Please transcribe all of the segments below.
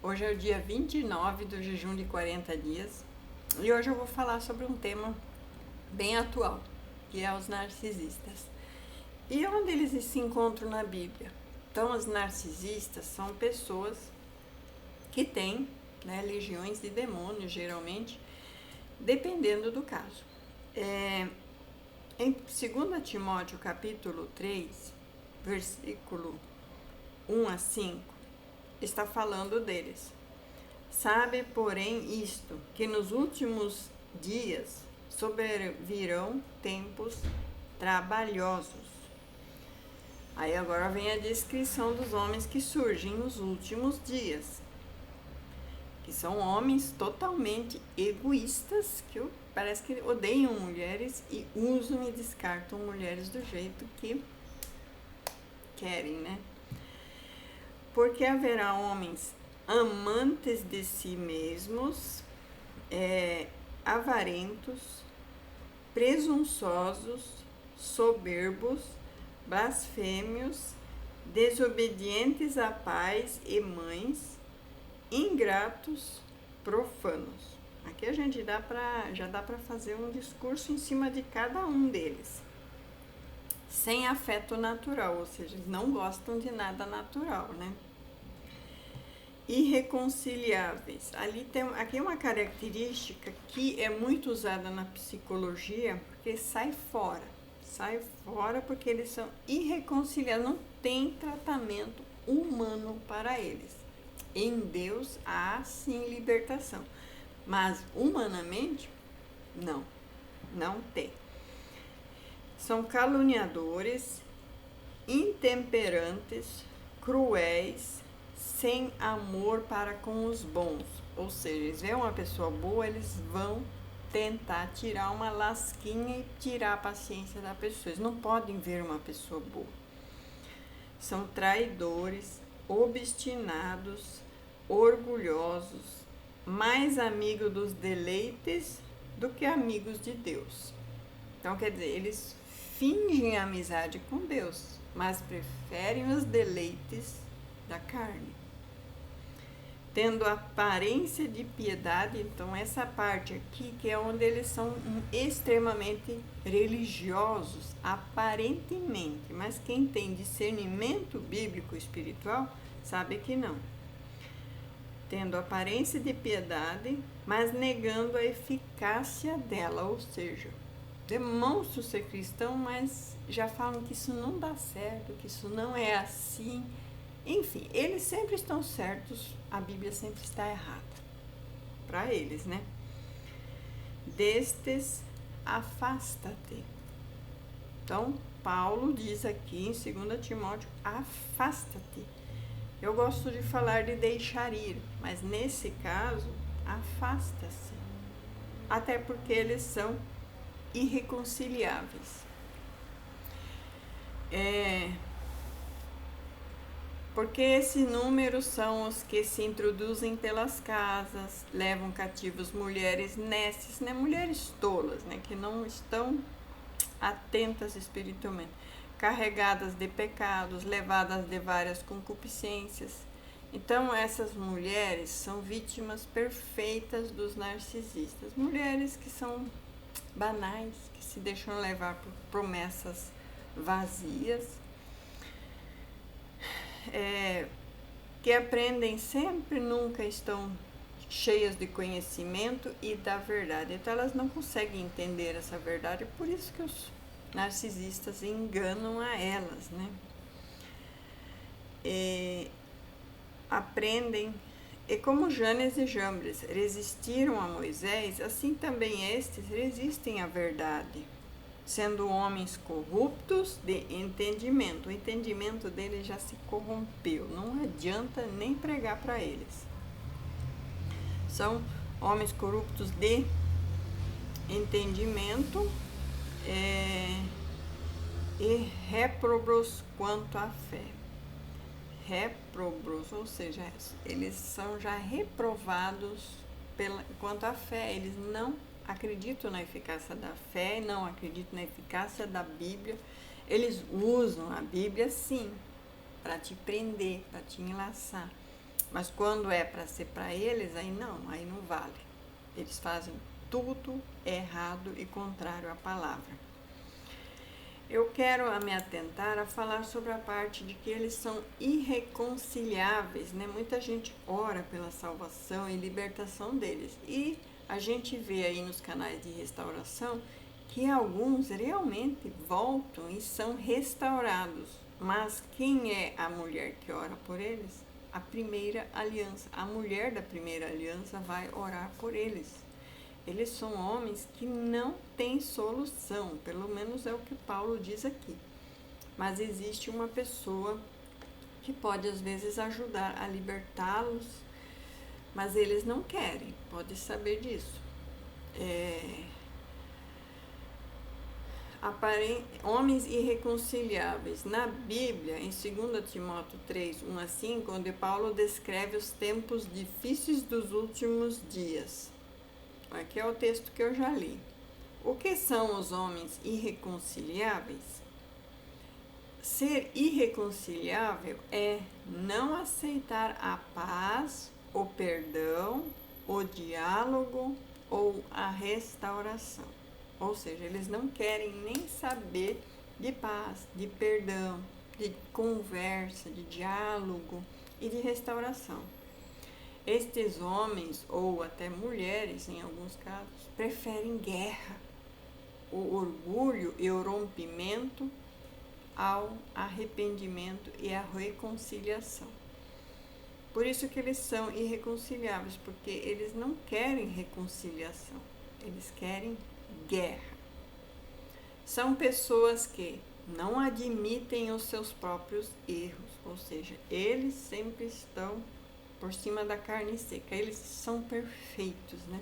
Hoje é o dia 29 do jejum de 40 dias e hoje eu vou falar sobre um tema bem atual, que é os narcisistas. E onde eles se encontram na Bíblia? Então, os narcisistas são pessoas que têm, legiões de demônios, geralmente, dependendo do caso. Em 2 Timóteo capítulo 3, versículo 1 a 5, está falando deles. Sabe, porém, isto, que nos últimos dias sobrevirão tempos trabalhosos. Aí agora vem a descrição dos homens que surgem nos últimos dias, que são homens totalmente egoístas, que parece que odeiam mulheres e usam e descartam mulheres do jeito que querem, né? Porque haverá homens amantes de si mesmos, avarentos, presunçosos, soberbos, blasfêmios, desobedientes a pais e mães, ingratos, profanos. Aqui a gente já dá para fazer um discurso em cima de cada um deles. Sem afeto natural, ou seja, eles não gostam de nada natural, né? Irreconciliáveis. Aqui é uma característica que é muito usada na psicologia, porque sai fora porque eles são irreconciliáveis, não tem tratamento humano para eles. Em Deus há sim libertação, mas humanamente não tem. São caluniadores, intemperantes, cruéis, sem amor para com os bons. Ou seja, eles veem uma pessoa boa, eles vão tentar tirar uma lasquinha e tirar a paciência da pessoa. Eles não podem ver uma pessoa boa. São traidores, obstinados, orgulhosos, mais amigos dos deleites do que amigos de Deus. Então, quer dizer, eles fingem amizade com Deus, mas preferem os deleites da carne. Tendo aparência de piedade, então essa parte aqui que é onde eles são extremamente religiosos, aparentemente, mas quem tem discernimento bíblico espiritual sabe que não. Tendo aparência de piedade, mas negando a eficácia dela, ou seja, demonstram ser cristão, mas já falam que isso não dá certo, que isso não é assim. Enfim, eles sempre estão certos, a Bíblia sempre está errada. Para eles, né? Destes, afasta-te. Então, Paulo diz aqui em 2 Timóteo, afasta-te. Eu gosto de falar de deixar ir, mas nesse caso, afasta-se. Até porque eles são irreconciliáveis. Porque esse número são os que se introduzem pelas casas, levam cativos mulheres nécias, mulheres tolas, que não estão atentas espiritualmente, carregadas de pecados, levadas de várias concupiscências. Então, essas mulheres são vítimas perfeitas dos narcisistas. Mulheres que são banais, que se deixam levar por promessas vazias, que aprendem sempre, nunca estão cheias de conhecimento e da verdade. Então elas não conseguem entender essa verdade, por isso que os narcisistas enganam a elas, aprendem, e como Janes e Jambres resistiram a Moisés, assim também estes resistem à verdade, sendo homens corruptos de entendimento. O entendimento deles já se corrompeu, não adianta nem pregar para eles. São homens corruptos de entendimento e réprobos quanto à fé. Réprobos, ou seja, eles são já reprovados quanto à fé, eles não acreditam na eficácia da fé, não acreditam na eficácia da Bíblia. Eles usam a Bíblia sim para te prender, para te enlaçar, Mas quando é para ser para eles, aí não vale. Eles fazem tudo errado e contrário à palavra. Eu quero me atentar a falar sobre a parte de que eles são irreconciliáveis, né? Muita gente ora pela salvação e libertação deles. E a gente vê aí nos canais de restauração que alguns realmente voltam e são restaurados. Mas quem é a mulher que ora por eles? A primeira aliança. A mulher da primeira aliança vai orar por eles. Eles são homens que não têm solução, pelo menos é o que Paulo diz aqui. Mas existe uma pessoa que pode às vezes ajudar a libertá-los, mas eles não querem, pode saber disso. Homens irreconciliáveis. Na Bíblia, em 2 Timóteo 3, 1 a 5, onde Paulo descreve os tempos difíceis dos últimos dias. Aqui é o texto que eu já li. O que são os homens irreconciliáveis? Ser irreconciliável é não aceitar a paz, o perdão, o diálogo ou a restauração. Ou seja, eles não querem nem saber de paz, de perdão, de conversa, de diálogo e de restauração. Estes homens, ou até mulheres em alguns casos, preferem guerra, o orgulho e o rompimento ao arrependimento e à reconciliação. Por isso que eles são irreconciliáveis, porque eles não querem reconciliação, eles querem guerra. São pessoas que não admitem os seus próprios erros, ou seja, eles sempre estão por cima da carne seca, eles são perfeitos, né?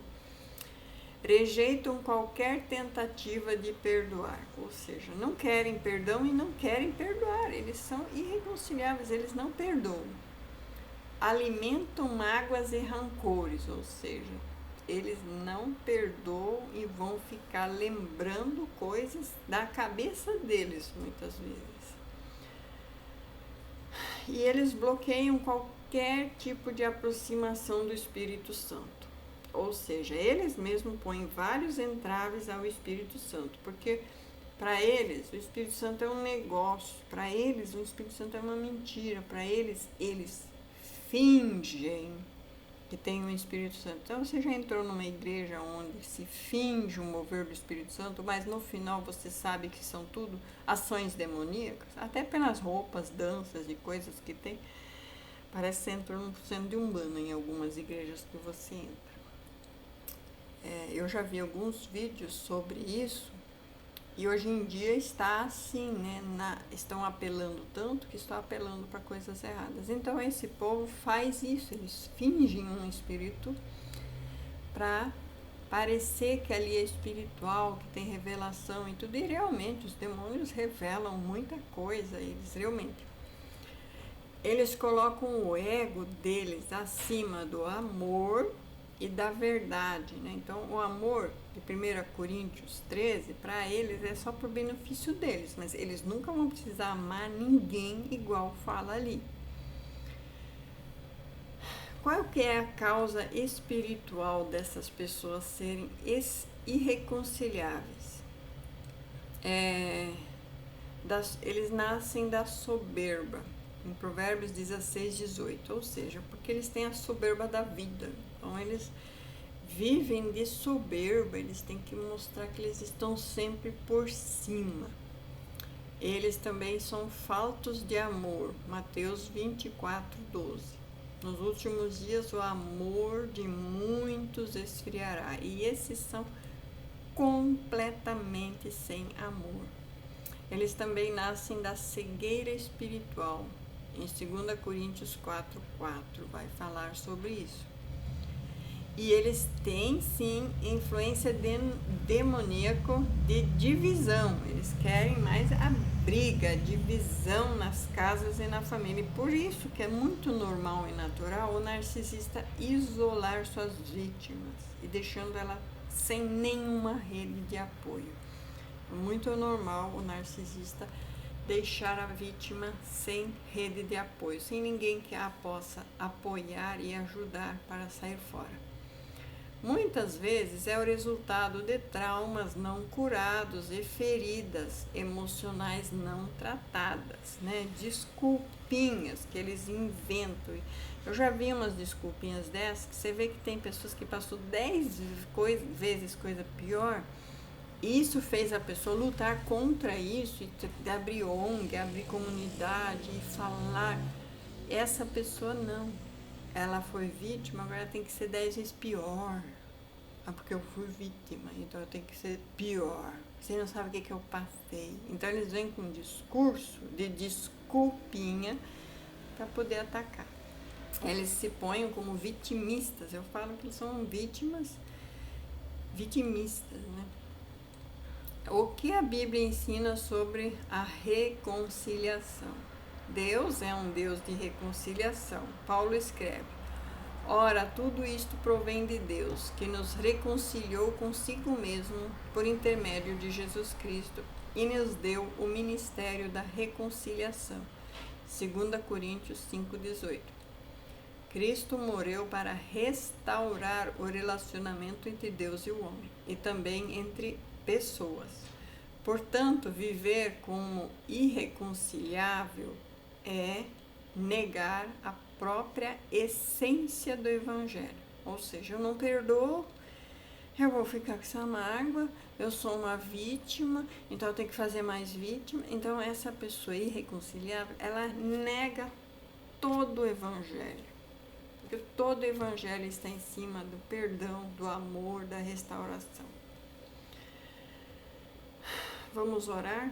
Rejeitam qualquer tentativa de perdoar, ou seja, não querem perdão e não querem perdoar, eles são irreconciliáveis, eles não perdoam. Alimentam mágoas e rancores, ou seja, eles não perdoam e vão ficar lembrando coisas da cabeça deles, muitas vezes. E eles bloqueiam qualquer tipo de aproximação do Espírito Santo. Ou seja, eles mesmos põem vários entraves ao Espírito Santo, porque para eles o Espírito Santo é um negócio, para eles o Espírito Santo é uma mentira, para eles fingem que tem o Espírito Santo. Então você já entrou numa igreja onde se finge o mover do Espírito Santo, mas no final você sabe que são tudo ações demoníacas, até pelas roupas, danças e coisas que tem. Parece que você entrou no centro de Umbanda em algumas igrejas que você entra. Eu já vi alguns vídeos sobre isso e hoje em dia está assim, né? Estão apelando tanto que estão apelando para coisas erradas. Então esse povo faz isso, eles fingem um espírito para parecer que ali é espiritual, que tem revelação e tudo. E realmente os demônios revelam muita coisa, eles colocam o ego deles acima do amor e da verdade, né? Então, o amor de 1 Coríntios 13, para eles é só para o benefício deles, mas eles nunca vão precisar amar ninguém igual fala ali. Qual que é a causa espiritual dessas pessoas serem irreconciliáveis? Eles nascem da soberba, em Provérbios 16, 18, ou seja, porque eles têm a soberba da vida. Então, eles vivem de soberba, eles têm que mostrar que eles estão sempre por cima. Eles também são faltos de amor, Mateus 24, 12. Nos últimos dias o amor de muitos esfriará, e esses são completamente sem amor. Eles também nascem da cegueira espiritual, em 2 Coríntios 4, 4, vai falar sobre isso. E eles têm, sim, influência demoníaca de divisão. Eles querem mais a briga, a divisão nas casas e na família. E por isso que é muito normal e natural o narcisista isolar suas vítimas e deixando ela sem nenhuma rede de apoio. É muito normal o narcisista deixar a vítima sem rede de apoio, sem ninguém que a possa apoiar e ajudar para sair fora. Muitas vezes é o resultado de traumas não curados e feridas emocionais não tratadas, né? Desculpinhas que eles inventam. Eu já vi umas desculpinhas dessas que você vê que tem pessoas que passou 10 vezes coisa pior. Isso fez a pessoa lutar contra isso e abrir ONG, abrir comunidade e falar. Essa pessoa não. Ela foi vítima, agora ela tem que ser 10 vezes pior. Ah, porque eu fui vítima, então eu tenho que ser pior. Você não sabe o que eu passei. Então eles vêm com um discurso de desculpinha para poder atacar. Eles se põem como vitimistas. Eu falo que eles são vítimas, vitimistas, né? O que a Bíblia ensina sobre a reconciliação? Deus é um Deus de reconciliação. Paulo escreve: ora, tudo isto provém de Deus, que nos reconciliou consigo mesmo por intermédio de Jesus Cristo e nos deu o ministério da reconciliação. 2 Coríntios 5,18. Cristo morreu para restaurar o relacionamento entre Deus e o homem, e também entre pessoas. Portanto, viver como irreconciliável é negar a própria essência do Evangelho. Ou seja, eu não perdoo, eu vou ficar com essa mágoa, eu sou uma vítima, então eu tenho que fazer mais vítima. Então essa pessoa irreconciliável, ela nega todo o Evangelho. Porque todo o Evangelho está em cima do perdão, do amor, da restauração. Vamos orar?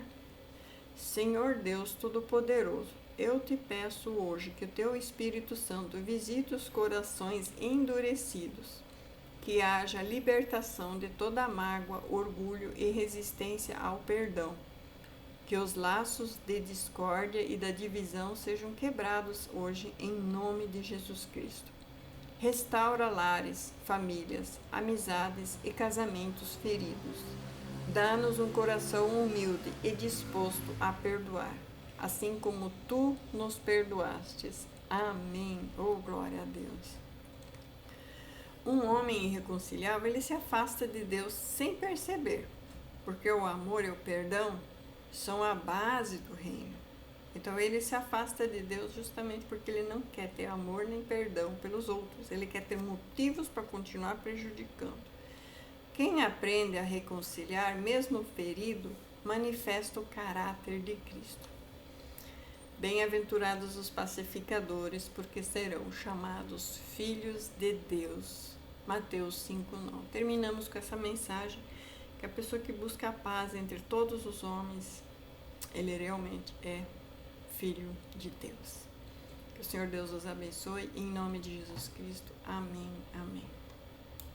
Senhor Deus Todo-Poderoso, eu te peço hoje que o teu Espírito Santo visite os corações endurecidos, que haja libertação de toda mágoa, orgulho e resistência ao perdão, que os laços de discórdia e da divisão sejam quebrados hoje em nome de Jesus Cristo. Restaura lares, famílias, amizades e casamentos feridos. Dá-nos um coração humilde e disposto a perdoar, assim como tu nos perdoastes. Amém. Oh, glória a Deus. Um homem irreconciliável, ele se afasta de Deus sem perceber, porque o amor e o perdão são a base do reino. Então ele se afasta de Deus justamente porque ele não quer ter amor nem perdão pelos outros. Ele quer ter motivos para continuar prejudicando. Quem aprende a reconciliar, mesmo ferido, manifesta o caráter de Cristo. Bem-aventurados os pacificadores, porque serão chamados filhos de Deus. Mateus 5:9. Terminamos com essa mensagem, que a pessoa que busca a paz entre todos os homens, ele realmente é filho de Deus. Que o Senhor Deus os abençoe, em nome de Jesus Cristo. Amém, amém.